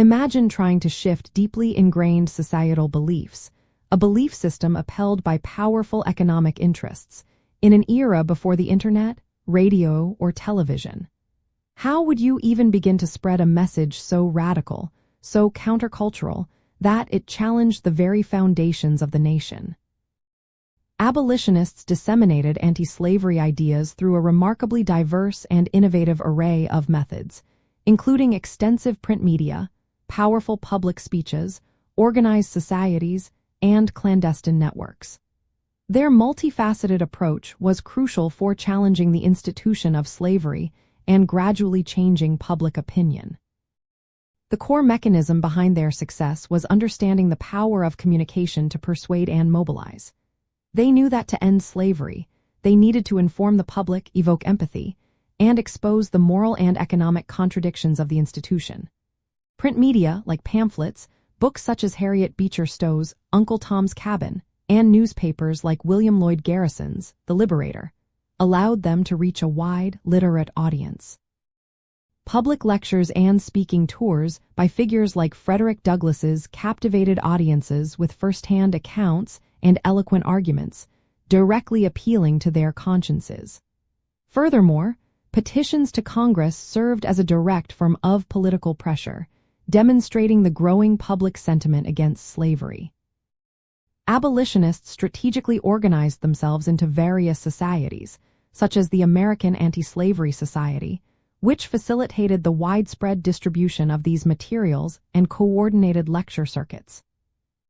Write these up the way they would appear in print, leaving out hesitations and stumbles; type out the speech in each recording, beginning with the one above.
Imagine trying to shift deeply ingrained societal beliefs, a belief system upheld by powerful economic interests, in an era before the internet, radio, or television. How would you even begin to spread a message so radical, so countercultural, that it challenged the very foundations of the nation? Abolitionists disseminated anti-slavery ideas through a remarkably diverse and innovative array of methods, including extensive print media, powerful public speeches, organized societies, and clandestine networks. Their multifaceted approach was crucial for challenging the institution of slavery and gradually changing public opinion. The core mechanism behind their success was understanding the power of communication to persuade and mobilize. They knew that to end slavery, they needed to inform the public, evoke empathy, and expose the moral and economic contradictions of the institution. Print media, like pamphlets, books such as Harriet Beecher Stowe's Uncle Tom's Cabin, and newspapers like William Lloyd Garrison's The Liberator, allowed them to reach a wide, literate audience. Public lectures and speaking tours by figures like Frederick Douglass's captivated audiences with first-hand accounts and eloquent arguments, directly appealing to their consciences. Furthermore, petitions to Congress served as a direct form of political pressure, demonstrating the growing public sentiment against slavery. Abolitionists strategically organized themselves into various societies, such as the American Anti-Slavery Society, which facilitated the widespread distribution of these materials and coordinated lecture circuits.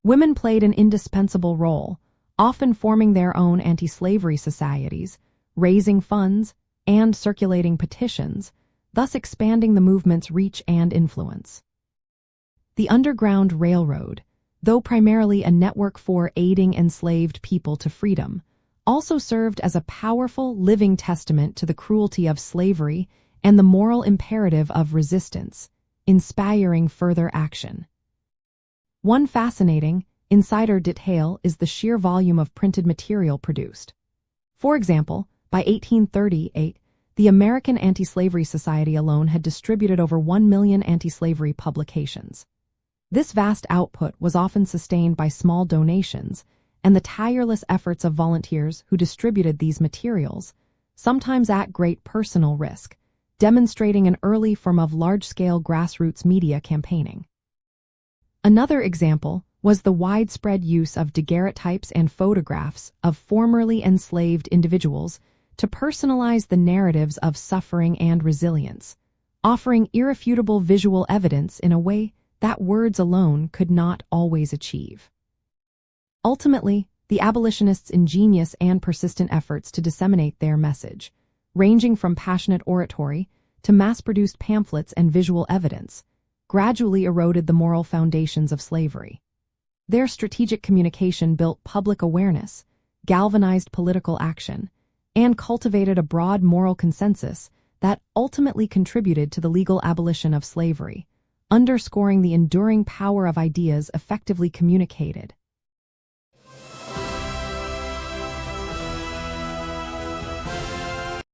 Women played an indispensable role, often forming their own anti-slavery societies, raising funds, and circulating petitions, thus expanding the movement's reach and influence. The Underground Railroad, though primarily a network for aiding enslaved people to freedom, also served as a powerful living testament to the cruelty of slavery and the moral imperative of resistance, inspiring further action. One fascinating, insider detail is the sheer volume of printed material produced. For example, by 1838, the American Anti-Slavery Society alone had distributed over 1 million anti-slavery publications. This vast output was often sustained by small donations and the tireless efforts of volunteers who distributed these materials, sometimes at great personal risk, demonstrating an early form of large-scale grassroots media campaigning. Another example was the widespread use of daguerreotypes and photographs of formerly enslaved individuals to personalize the narratives of suffering and resilience, offering irrefutable visual evidence in a way that words alone could not always achieve. Ultimately, the abolitionists' ingenious and persistent efforts to disseminate their message, ranging from passionate oratory to mass-produced pamphlets and visual evidence, gradually eroded the moral foundations of slavery. Their strategic communication built public awareness, galvanized political action, and cultivated a broad moral consensus that ultimately contributed to the legal abolition of slavery, underscoring the enduring power of ideas effectively communicated.